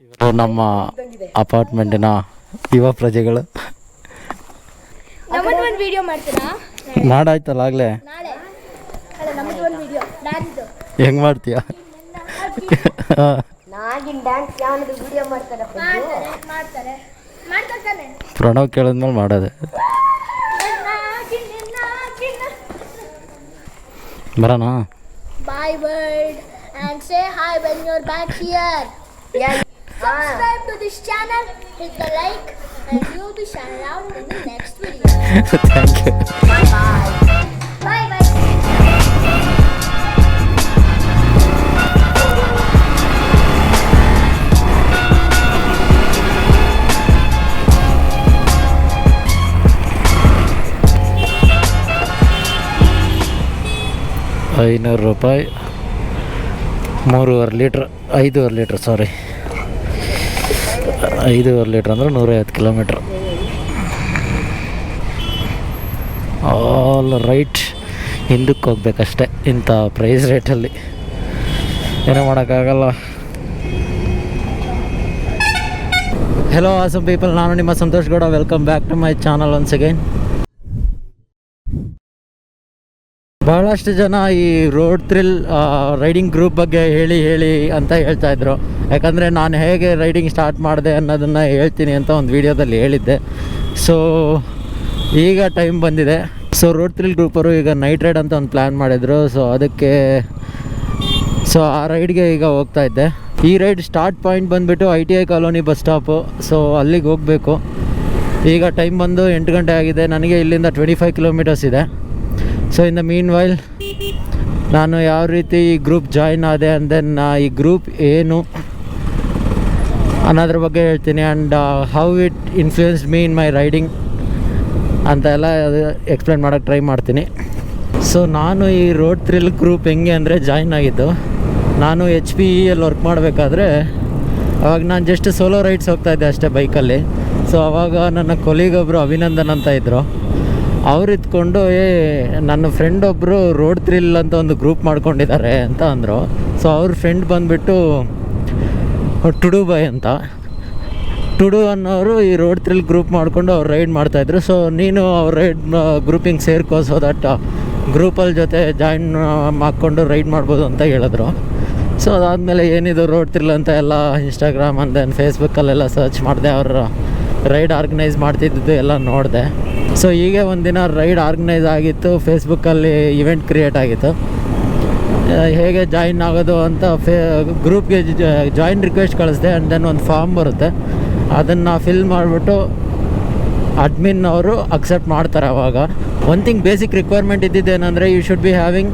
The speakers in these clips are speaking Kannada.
ಇವರು ನಮ್ಮ ಅಪಾರ್ಟ್ಮೆಂಟಿನ ಯುವ ಪ್ರಜೆಗಳು. ಮಾಡಾಯ್ತಲ್ಲ ಆಗಲೇ. ಹೆಂಗೆ ಮಾಡ್ತೀಯ? ಪ್ರಣವ್ ಕೇಳಿದ್ಮೇಲೆ ಮಾಡೋದೆ. ಬರೋಣ. Bye word and say hi when you're back here. Yeah. Subscribe to this channel, hit the like, and you'll be shouted out in the next video. Thank you. Bye bye. Bye bye. ₹500 3.5 litre 5.5 litre sorry 5.5 litre ಅಂದರೆ 150 ಕಿಲೋಮೀಟ್ರ್. All right. ಹಿಂದಕ್ಕೆ ಹೋಗ್ಬೇಕಷ್ಟೆ ಇಂಥ ಪ್ರೈಸ್ ರೇಟಲ್ಲಿ, ಏನೋ ಮಾಡೋಕ್ಕಾಗಲ್ಲ. ಹೆಲೋ ಆಸಮ್ ಪೀಪಲ್, ನಾನು ನಿಮ್ಮ Santosh Gowda. Welcome back to my channel once again. ಬಹಳಷ್ಟು ಜನ ಈ ರೋಡ್ ಥ್ರಿಲ್ ರೈಡಿಂಗ್ ಗ್ರೂಪ್ ಬಗ್ಗೆ ಹೇಳಿ ಅಂತ ಹೇಳ್ತಾಯಿದ್ರು. ಯಾಕಂದರೆ ನಾನು ಹೇಗೆ ರೈಡಿಂಗ್ ಸ್ಟಾರ್ಟ್ ಮಾಡಿದೆ ಅನ್ನೋದನ್ನು ಹೇಳ್ತೀನಿ ಅಂತ ಒಂದು ವೀಡಿಯೋದಲ್ಲಿ ಹೇಳಿದ್ದೆ. ಸೊ ಈಗ ಟೈಮ್ ಬಂದಿದೆ. ಸೊ ರೋಡ್ ಥ್ರಿಲ್ ಗ್ರೂಪರು ಈಗ ನೈಟ್ ರೈಡ್ ಅಂತ ಒಂದು ಪ್ಲ್ಯಾನ್ ಮಾಡಿದರು. ಸೊ ಆ ರೈಡ್ಗೆ ಈಗ ಹೋಗ್ತಾ ಇದ್ದೆ. ಈ ರೈಡ್ ಸ್ಟಾರ್ಟ್ ಪಾಯಿಂಟ್ ಬಂದುಬಿಟ್ಟು ITI colony bus stop. So ಅಲ್ಲಿಗೆ ಹೋಗಬೇಕು. ಈಗ ಟೈಮ್ ಬಂದು 8 ಗಂಟೆ ಆಗಿದೆ. ನನಗೆ ಇಲ್ಲಿಂದ 25 ಕಿಲೋಮೀಟರ್ಸ್ ಇದೆ. So in the mean while ನಾನು ಯಾವ ರೀತಿ ಈ ಗ್ರೂಪ್ ಜಾಯ್ನ್ ಆದೆ ಆ್ಯಂಡ್ ದೆನ್ ಈ ಗ್ರೂಪ್ ಏನು ಅನ್ನೋದ್ರ ಬಗ್ಗೆ ಹೇಳ್ತೀನಿ. And how it influenced me in my riding ಅಂತ ಎಲ್ಲ ಎಕ್ಸ್ಪ್ಲೇನ್ ಮಾಡೋಕ್ಕೆ ಟ್ರೈ ಮಾಡ್ತೀನಿ. ಸೊ ನಾನು ಈ ರೋಡ್ ಥ್ರಿಲ್ ಗ್ರೂಪ್ ಹೆಂಗೆ ಅಂದರೆ ಜಾಯ್ನ್ ಆಗಿದ್ದು, ನಾನು HPEಯಲ್ಲಿ ವರ್ಕ್ ಮಾಡಬೇಕಾದ್ರೆ ಅವಾಗ ನಾನು ಜಸ್ಟ್ ಸೋಲೋ ರೈಡ್ಸ್ ಹೋಗ್ತಾಯಿದ್ದೆ ಅಷ್ಟೇ ಬೈಕಲ್ಲಿ. ಸೊ ಆವಾಗ ನನ್ನ ಕೊಲೀಗೊಬ್ಬರು ಅಭಿನಂದನ್ ಅಂತ ಇದ್ದರು. ಅವ್ರು ಇದ್ಕೊಂಡು ನನ್ನ ಫ್ರೆಂಡ್ ಒಬ್ಬರು ರೋಡ್ ಥ್ರಿಲ್ ಅಂತ ಒಂದು ಗ್ರೂಪ್ ಮಾಡ್ಕೊಂಡಿದ್ದಾರೆ ಅಂತ ಅಂದರು. ಸೊ ಅವ್ರ ಫ್ರೆಂಡ್ ಬಂದುಬಿಟ್ಟು ಟುಡು ಬಾಯ್ ಅಂತ. ಟುಡು ಅನ್ನೋರು ಈ ರೋಡ್ ಥ್ರಿಲ್ ಗ್ರೂಪ್ ಮಾಡಿಕೊಂಡು ಅವ್ರು ರೈಡ್ ಮಾಡ್ತಾಯಿದ್ರು. ಸೊ ನೀನು ಅವ್ರ ರೈಡ್ ಗ್ರೂಪಿಂಗ್ ಸೇರ್ಕೋ, ಸೊ ದಟ್ ಗ್ರೂಪಲ್ಲಿ ಜೊತೆ ಜಾಯಿನ್ ಮಾಡಿಕೊಂಡು ರೈಡ್ ಮಾಡ್ಬೋದು ಅಂತ ಹೇಳಿದ್ರು. ಸೊ ಅದಾದಮೇಲೆ ಏನಿದು ರೋಡ್ ಥ್ರಿಲ್ ಅಂತ ಎಲ್ಲ ಇನ್ಸ್ಟಾಗ್ರಾಮ್ ಆ್ಯಂಡ್ ದೆನ್ ಫೇಸ್ಬುಕ್ಕಲ್ಲೆಲ್ಲ ಸರ್ಚ್ ಮಾಡಿದೆ. ಅವ್ರ ರೈಡ್ ಆರ್ಗನೈಸ್ ಮಾಡ್ತಿದ್ದು ಎಲ್ಲ ನೋಡಿದೆ. ಸೊ ಹೀಗೆ ಒಂದಿನ ರೈಡ್ ಆರ್ಗನೈಸ್ ಆಗಿತ್ತು. ಫೇಸ್ಬುಕ್ಕಲ್ಲಿ ಇವೆಂಟ್ ಕ್ರಿಯೇಟ್ ಆಗಿತ್ತು. ಹೇಗೆ ಜಾಯಿನ್ ಆಗೋದು ಅಂತ ಗ್ರೂಪ್ಗೆ ಜಾಯಿನ್ ರಿಕ್ವೆಸ್ಟ್ ಕಳಿಸ್ದೆ. ಆ್ಯಂಡ್ ದೆನ್ ಒಂದು ಫಾರ್ಮ್ ಬರುತ್ತೆ, ಅದನ್ನು ಫಿಲ್ ಮಾಡಿಬಿಟ್ಟು ಅಡ್ಮಿನ್ ಅವರು ಅಕ್ಸೆಪ್ಟ್ ಮಾಡ್ತಾರೆ. ಅವಾಗ ಒನ್ ಥಿಂಗ್ ಬೇಸಿಕ್ ರಿಕ್ವೈರ್ಮೆಂಟ್ ಇದ್ದಿದ್ದೇನೆಂದರೆ you should be having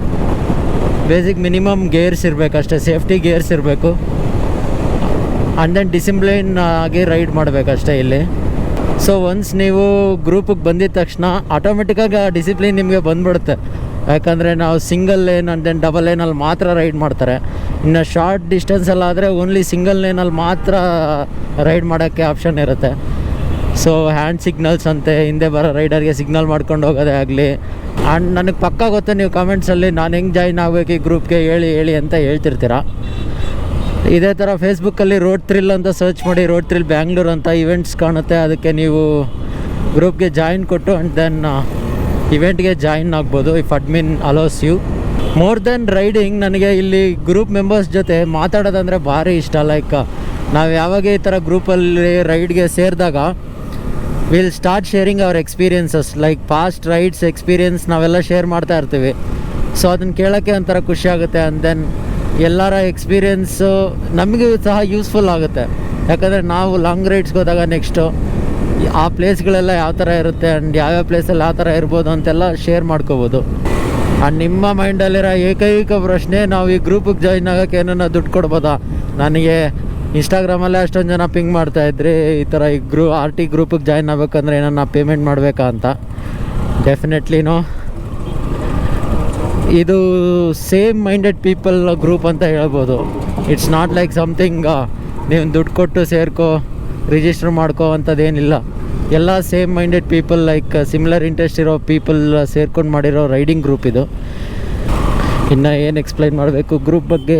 basic minimum gears ಇರಬೇಕಷ್ಟೇ, ಸೇಫ್ಟಿ ಗೇರ್ಸ್ ಇರಬೇಕು. ಆ್ಯಂಡ್ ದೆನ್ ಡಿಸಿಪ್ಲೈನ್ ಆಗಿ ರೈಡ್ ಮಾಡಬೇಕಷ್ಟೇ ಇಲ್ಲಿ. ಸೊ ಒನ್ಸ್ ನೀವು ಗ್ರೂಪಿಗೆ ಬಂದಿದ ತಕ್ಷಣ ಆಟೋಮೆಟಿಕ್ಕಾಗಿ ಆ ಡಿಸಿಪ್ಲಿನ್ ನಿಮಗೆ ಬಂದುಬಿಡುತ್ತೆ. ಯಾಕಂದರೆ ನಾವು single lane and then double ಲೇನಲ್ಲಿ ಮಾತ್ರ ರೈಡ್ ಮಾಡ್ತಾರೆ. ಇನ್ನು ಶಾರ್ಟ್ ಡಿಸ್ಟೆನ್ಸಲ್ಲಾದರೆ ಓನ್ಲಿ ಸಿಂಗಲ್ ಲೇನಲ್ಲಿ ಮಾತ್ರ ರೈಡ್ ಮಾಡೋಕ್ಕೆ ಆಪ್ಷನ್ ಇರುತ್ತೆ. ಸೊ ಹ್ಯಾಂಡ್ ಸಿಗ್ನಲ್ಸ್ ಅಂತೆ, ಹಿಂದೆ ಬರೋ ರೈಡರ್ಗೆ ಸಿಗ್ನಲ್ ಮಾಡ್ಕೊಂಡು ಹೋಗೋದೇ ಆಗಲಿ. ಆ್ಯಂಡ್ ನನಗೆ ಪಕ್ಕ ಗೊತ್ತೆ, ನೀವು ಕಾಮೆಂಟ್ಸಲ್ಲಿ ನಾನು ಹೆಂಗೆ ಜಾಯ್ನ್ ಆಗಬೇಕು ಈ ಗ್ರೂಪ್ಗೆ ಹೇಳಿ ಅಂತ ಹೇಳ್ತಿರ್ತೀರ. ಇದೇ ಥರ ಫೇಸ್ಬುಕ್ಕಲ್ಲಿ ರೋಡ್ ಥ್ರಿಲ್ ಅಂತ ಸರ್ಚ್ ಮಾಡಿ, ರೋಡ್ ಥ್ರಿಲ್ ಬ್ಯಾಂಗ್ಳೂರ್ ಅಂತ ಇವೆಂಟ್ಸ್ ಕಾಣುತ್ತೆ. ಅದಕ್ಕೆ ನೀವು ಗ್ರೂಪ್ಗೆ ಜಾಯಿನ್ ಕೊಟ್ಟು ಆ್ಯಂಡ್ ದೆನ್ ಇವೆಂಟ್ಗೆ ಜಾಯಿನ್ ಆಗ್ಬೋದು if admin allows you. More than riding, ನನಗೆ ಇಲ್ಲಿ ಗ್ರೂಪ್ ಮೆಂಬರ್ಸ್ ಜೊತೆ ಮಾತಾಡೋದಂದರೆ ಭಾರಿ ಇಷ್ಟ. ಲೈಕ್ ನಾವು ಯಾವಾಗ ಈ ಥರ ಗ್ರೂಪಲ್ಲಿ ರೈಡ್ಗೆ ಸೇರಿದಾಗ will start sharing our experiences, like past rides experience ನಾವೆಲ್ಲ ಶೇರ್ ಮಾಡ್ತಾ ಇರ್ತೀವಿ. ಸೊ ಅದನ್ನು ಕೇಳೋಕ್ಕೆ ಒಂಥರ ಖುಷಿ ಆಗುತ್ತೆ. ಆ್ಯಂಡ್ ದೆನ್ ಎಲ್ಲರ ಎಕ್ಸ್ಪೀರಿಯೆನ್ಸು ನಮಗೂ ಸಹ ಯೂಸ್ಫುಲ್ ಆಗುತ್ತೆ. ಯಾಕಂದರೆ ನಾವು ಲಾಂಗ್ ರೈಡ್ಸ್ಗೆ ಹೋದಾಗ ನೆಕ್ಸ್ಟು ಆ ಪ್ಲೇಸ್ಗಳೆಲ್ಲ ಯಾವ ಥರ ಇರುತ್ತೆ ಆ್ಯಂಡ್ ಯಾವ್ಯಾವ ಪ್ಲೇಸಲ್ಲಿ ಯಾವ ಥರ ಇರ್ಬೋದು ಅಂತೆಲ್ಲ ಶೇರ್ ಮಾಡ್ಕೋಬೋದು. ಆ್ಯಂಡ್ ನಿಮ್ಮ ಮೈಂಡಲ್ಲಿರೋ ಏಕೈಕ ಪ್ರಶ್ನೆ, ನಾವು ಈ ಗ್ರೂಪಿಗೆ ಜಾಯಿನ್ ಆಗೋಕ್ಕೆ ಏನನ್ನ ದುಡ್ಡು ಕೊಡ್ಬೋದಾ? ನನಗೆ ಇನ್ಸ್ಟಾಗ್ರಾಮಲ್ಲೇ ಅಷ್ಟೊಂದು ಜನ ಪಿಂಗ್ ಮಾಡ್ತಾಯಿದ್ರಿ, ಈ ಥರ ಈ RT ಗ್ರೂಪಿಗೆ ಜಾಯಿನ್ ಆಗಬೇಕಂದ್ರೆ ಏನನ್ನ ಪೇಮೆಂಟ್ ಮಾಡಬೇಕಾ ಅಂತ. ಡೆಫಿನೆಟ್ಲಿನೋ, ಇದು ಸೇಮ್ ಮೈಂಡೆಡ್ ಪೀಪಲ್ ಗ್ರೂಪ್ ಅಂತ ಹೇಳ್ಬೋದು. ಇಟ್ಸ್ ನಾಟ್ ಲೈಕ್ ಸಮಥಿಂಗ್ ನೀವು ದುಡ್ಡು ಕೊಟ್ಟು ಸೇರ್ಕೋ ರಿಜಿಸ್ಟರ್ ಮಾಡ್ಕೋ ಅಂಥದ್ದೇನಿಲ್ಲ. ಎಲ್ಲ same minded people, like similar interest ಇರೋ ಪೀಪಲ್ ಸೇರ್ಕೊಂಡು ಮಾಡಿರೋ ರೈಡಿಂಗ್ ಗ್ರೂಪ್ ಇದು. ಇನ್ನು ಏನು ಎಕ್ಸ್ಪ್ಲೈನ್ ಮಾಡಬೇಕು ಗ್ರೂಪ್ ಬಗ್ಗೆ?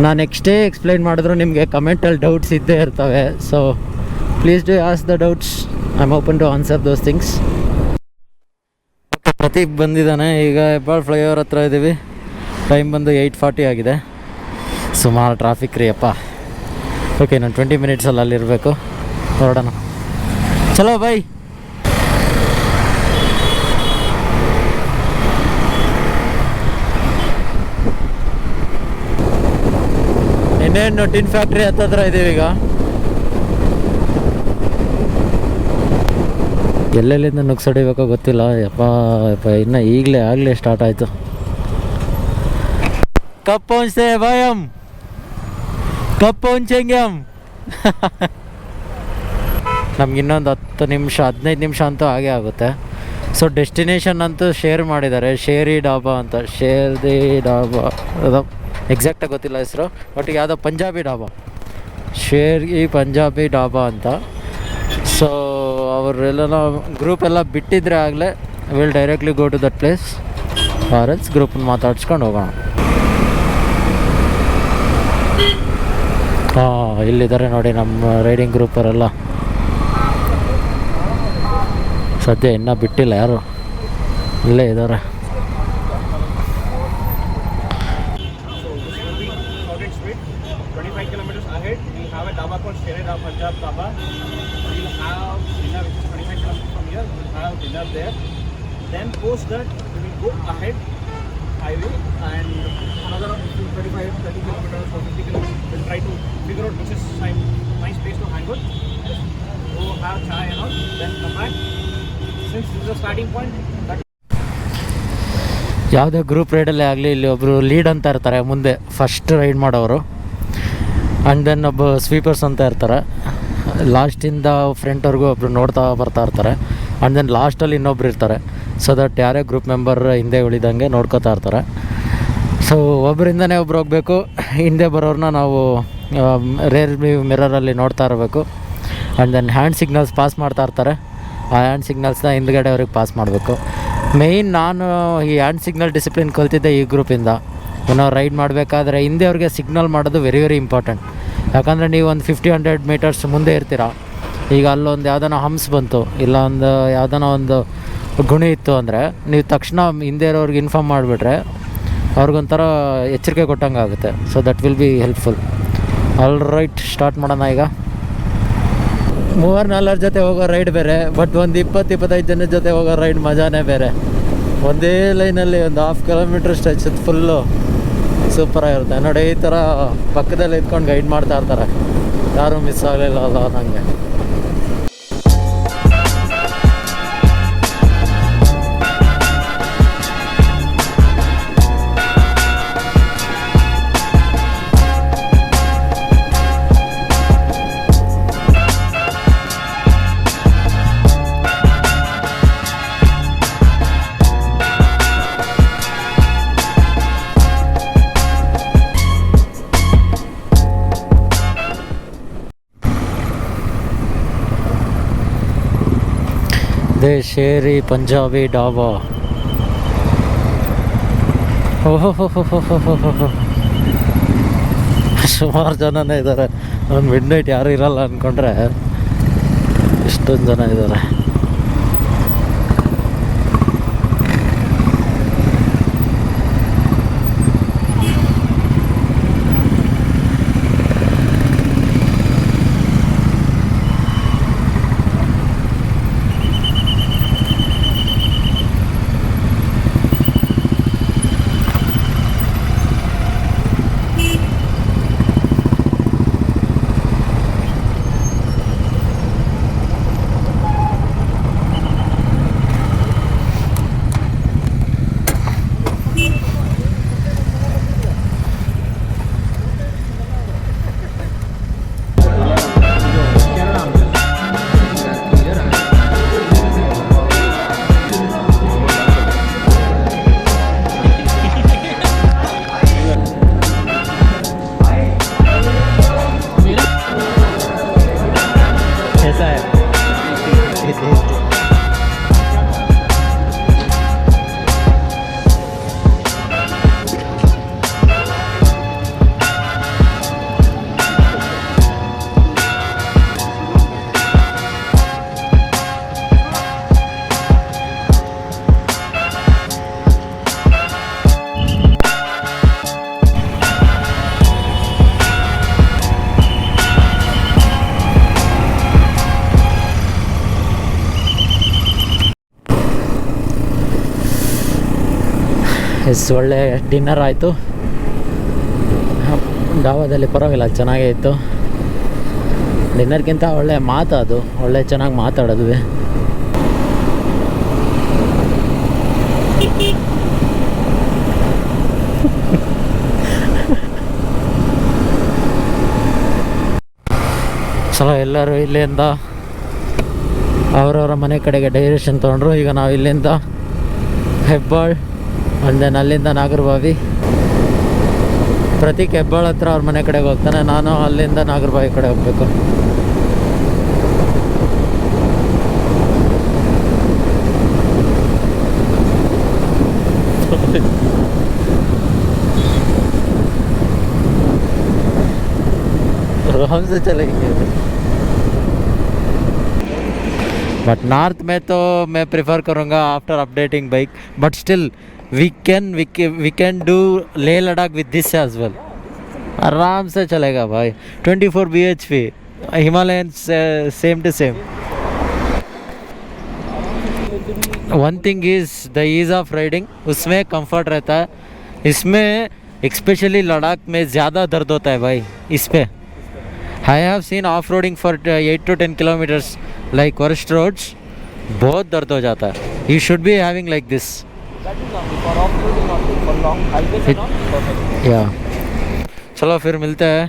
ನಾನು ನೆಕ್ಸ್ಟೇ ಎಕ್ಸ್ಪ್ಲೈನ್ ಮಾಡಿದ್ರು ನಿಮಗೆ ಕಮೆಂಟಲ್ಲಿ ಡೌಟ್ಸ್ ಇದ್ದೇ ಇರ್ತವೆ. So please do ask the doubts, I am open to answer those things. Prateek ಬಂದಿದ್ದಾನೆ. ಈಗ ಹೆಬ್ಬಾಳ್ ಫ್ಲೈಓವರ್ ಹತ್ರ ಇದ್ದೀವಿ. ಟೈಮ್ ಬಂದು 8:40 ಆಗಿದೆ. ಸುಮಾರು ಟ್ರಾಫಿಕ್ ರೀ ಅಪ್ಪ. ಓಕೆ, ನಾನು 20 ಮಿನಿಟ್ಸಲ್ಲಿ ಅಲ್ಲಿರಬೇಕು. ಹೊರಡೋಣ, ಚಲೋ ಬೈ. ಇನ್ನೇನು ಟಿನ್ ಫ್ಯಾಕ್ಟ್ರಿ ಹತ್ತಿರ ಇದ್ದೀವಿ ಈಗ. ಎಲ್ಲೆಲ್ಲಿಂದ ನುಗ್ಸಡಿಬೇಕೋ ಗೊತ್ತಿಲ್ಲ. ಯಪ್ಪ ಇನ್ನು ಆಗಲೇ ಸ್ಟಾರ್ಟ್ ಆಯಿತು. ಕಪ್ ಪਹੁಂಚತೆ ಭಯಂ, ಕಪ್ ಪਹੁಂಚೆಂಗೆಂ. ನಮ್ಗೆ ಇನ್ನೊಂದು 10 ನಿಮಿಷ 15 ನಿಮಿಷ ಅಂತೂ ಹಾಗೆ ಆಗುತ್ತೆ. ಸೊ ಡೆಸ್ಟಿನೇಷನ್ ಅಂತೂ ಶೇರ್ ಮಾಡಿದ್ದಾರೆ, ಶೇರಿ ಡಾಬಾ ಅಂತ. ಶೇರ್ದಿ ಡಾಬಾ ಅದು ಎಕ್ಸಾಕ್ಟಾಗಿ ಗೊತ್ತಿಲ್ಲ ಹೆಸರು, ಬಟ್ ಯಾವುದೋ ಪಂಜಾಬಿ ಡಾಬಾ, ಶೇರಿ ಪಂಜಾಬಿ ಡಾಬಾ ಅಂತ. ಸೊ ಅವರೆಲ್ಲ ಗ್ರೂಪ್ ಎಲ್ಲ ಬಿಟ್ಟಿದ್ರೆ ಆಗಲೇ will directly go to that place, or else ಗ್ರೂಪನ್ನು ಮಾತಾಡ್ಸ್ಕೊಂಡು ಹೋಗೋಣ. ಹಾಂ, ಇಲ್ಲಿದ್ದಾರೆ ನೋಡಿ ನಮ್ಮ ರೈಡಿಂಗ್ ಗ್ರೂಪರೆಲ್ಲ. ಸದ್ಯ ಇನ್ನೂ ಬಿಟ್ಟಿಲ್ಲ ಯಾರು, ಇಲ್ಲೇ ಇದ್ದಾರೆ. Then post that we will go ahead highway and another 30 kilometers or 50 kilometers. We'll try to figure out which is nice place to hang out. Go have chai and all, then come back. Since this is the starting point, that ಯಾವುದೇ ಗ್ರೂಪ್ ರೈಡಲ್ಲೇ ಆಗಲಿ, ಇಲ್ಲಿ ಒಬ್ಬರು ಲೀಡ್ ಅಂತ ಇರ್ತಾರೆ ಮುಂದೆ, ಫಸ್ಟ್ ರೈಡ್ ಮಾಡೋರು. ಆ್ಯಂಡ್ ದೆನ್ ಒಬ್ಬ ಸ್ವೀಪರ್ಸ್ ಅಂತ ಇರ್ತಾರೆ. ಲಾಸ್ಟಿಂದ ಫ್ರಂಟ್ವರೆಗೂ ಒಬ್ಬರು ನೋಡ್ತಾ ಬರ್ತಾ ಇರ್ತಾರೆ. ಆ್ಯಂಡ್ ದೆನ್ ಲಾಸ್ಟಲ್ಲಿ ಇನ್ನೊಬ್ರು ಇರ್ತಾರೆ. ಸೊ ದಟ್ ಯಾರೇ ಗ್ರೂಪ್ ಮೆಂಬರ್ ಹಿಂದೆ ಉಳಿದಂಗೆ ನೋಡ್ಕೋತಾ ಇರ್ತಾರೆ. ಸೊ ಒಬ್ಬರಿಂದನೇ ಒಬ್ರು ಹೋಗಬೇಕು. ಹಿಂದೆ ಬರೋರನ್ನ ನಾವು ರೇರ್ ಮಿರರಲ್ಲಿ ನೋಡ್ತಾ ಇರಬೇಕು. And then hand signals pass ಮಾಡ್ತಾ ಇರ್ತಾರೆ. ಆ ಹ್ಯಾಂಡ್ ಸಿಗ್ನಲ್ಸ್ನ ಹಿಂದ್ಗಡೆ ಅವ್ರಿಗೆ ಪಾಸ್ ಮಾಡಬೇಕು. ಮೇಯ್ನ್ ನಾನು ಈ ಹ್ಯಾಂಡ್ ಸಿಗ್ನಲ್ ಡಿಸಿಪ್ಲಿನ್ ಕಲ್ತಿದ್ದೆ ಈ ಗ್ರೂಪಿಂದ. ನಾವು ರೈಡ್ ಮಾಡಬೇಕಾದ್ರೆ ಹಿಂದೆ ಅವ್ರಿಗೆ ಸಿಗ್ನಲ್ ಮಾಡೋದು ವೆರಿ ವೆರಿ ಇಂಪಾರ್ಟೆಂಟ್. ಯಾಕಂದರೆ ನೀವು ಒಂದು 50-100 ಮೀಟರ್ಸ್ ಮುಂದೆ ಇರ್ತೀರ. ಈಗ ಅಲ್ಲೊಂದು ಯಾವ್ದಾನ ಹಂಪ್ಸ್ ಬಂತು, ಇಲ್ಲ ಒಂದು ಯಾವ್ದಾನ ಒಂದು ಗುಣಿ ಇತ್ತು ಅಂದರೆ ನೀವು ತಕ್ಷಣ ಹಿಂದೆ ಇರೋರಿಗೆ ಇನ್ಫಾರ್ಮ್ ಮಾಡಿಬಿಟ್ರೆ ಅವ್ರಿಗೊಂಥರ ಎಚ್ಚರಿಕೆ ಕೊಟ್ಟಂಗೆ ಆಗುತ್ತೆ. So that will be helpful. All right, start ಮಾಡೋಣ ಈಗ. 3-4 ಜೊತೆ ಹೋಗೋ ರೈಡ್ ಬೇರೆ, ಬಟ್ ಒಂದು 20-25 ಜನದ ಜೊತೆ ಹೋಗೋ ರೈಡ್ ಮಜಾನೇ ಬೇರೆ. ಒಂದೇ ಲೈನಲ್ಲಿ ಒಂದು 1/2 ಕಿಲೋಮೀಟ್ರ್ ಸ್ಟ್ರೆಚ್ ಫುಲ್ಲು ಸೂಪರಾಗಿರುತ್ತೆ ನೋಡಿ. ಈ ಥರ ಪಕ್ಕದಲ್ಲಿ ಇದ್ಕೊಂಡು ಗೈಡ್ ಮಾಡ್ತಾ ಇರ್ತಾರೆ, ಯಾರೂ ಮಿಸ್ ಆಗಲಿಲ್ಲ ಅಲ್ಲ ನನಗೆ. ಶೇರಿ ಪಂಜಾಬಿ ಡಾಬಾ. ಓಹೋ, ಸುಮಾರು ಜನನೇ ಇದ್ದಾರೆ. ಒಂದು ಮಿಡ್ ನೈಟ್ ಯಾರೂ ಇರಲ್ಲ ಅಂದ್ಕೊಂಡ್ರೆ ಇಷ್ಟೊಂದು ಜನ ಇದ್ದಾರೆ. ಎಸ್ ಒಳ್ಳೆ ಡಿನ್ನರ್ ಆಯಿತು. ಗಾವಾದಲ್ಲಿ ಪರವಾಗಿಲ್ಲ, ಚೆನ್ನಾಗೇ ಇತ್ತು. ಡಿನ್ನರ್ಗಿಂತ ಒಳ್ಳೆ ಮಾತು, ಅದು ಒಳ್ಳೆ ಚೆನ್ನಾಗಿ ಮಾತಾಡೋದು. ಚಲೋ, ಎಲ್ಲರೂ ಇಲ್ಲಿಂದ ಅವರವರ ಮನೆ ಕಡೆಗೆ ಡೈರೆಕ್ಷನ್ ತೊಗೊಂಡ್ರು. ಈಗ ನಾವು ಇಲ್ಲಿಂದ ಹೆಬ್ಬಾಳ್, ದೆನ್ ಅಲ್ಲಿಂದ ನಾಗರಬಾವಿ. ಪ್ರತೀಕ್ ಹೆಬ್ಬಾಳ್ ಹತ್ರ ಅವ್ರ ಮನೆ ಕಡೆಗೆ ಹೋಗ್ತಾನೆ, ನಾನು ಅಲ್ಲಿಂದ ನಾಗರಬಾವಿ ಕಡೆ ಹೋಗಬೇಕು. हमसे चलेंगे, बट नॉर्थ में तो मैं प्रेफर करूँगा after updating bike. But still we can do Leh Ladakh with this as well. आराम से चलेगा भाई. 24 bhp Himalayan same to same. One thing is the ease of riding, उसमें कंफर्ट रहता है. इसमें एक्सपेशली लद्दाख में ज़्यादा दर्द होता है भाई. इस पे I have seen off-roading for 8 to 10 kilometers like worst roads, बहुत दर्द हो जाता है. You should be having like this. That is only for off-roading, not for long highways and all. Perfect. Yeah. चलो फिर मिलते हैं.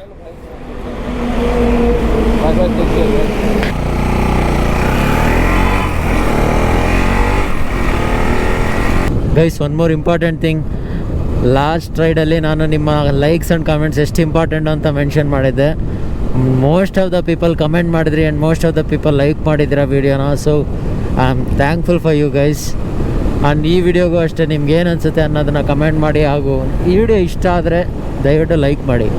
Bye bye, take care. Guys, one more important thing. Last ರೈಡಲ್ಲಿ ನಾನು ನಿಮ್ಮ ಲೈಕ್ಸ್ ಆ್ಯಂಡ್ ಕಮೆಂಟ್ಸ್ ಎಷ್ಟು ಇಂಪಾರ್ಟೆಂಟ್ ಅಂತ ಮೆನ್ಷನ್ ಮಾಡಿದ್ದೆ. Most of the people comment ಮಾಡಿದ್ರಿ and most of the people like ಮಾಡಿದ್ದೀರಾ ವೀಡಿಯೋನ. So I am thankful for you guys. And ಈ ವಿಡಿಯೋಗೂ ಅಷ್ಟೇ, ನಿಮ್ಗೆ ಏನು ಅನಿಸುತ್ತೆ ಅನ್ನೋದನ್ನು ಕಮೆಂಟ್ ಮಾಡಿ. ಹಾಗೂ ಈ ವಿಡಿಯೋ ಇಷ್ಟ ಆದರೆ ದಯವಿಟ್ಟು ಲೈಕ್ ಮಾಡಿ.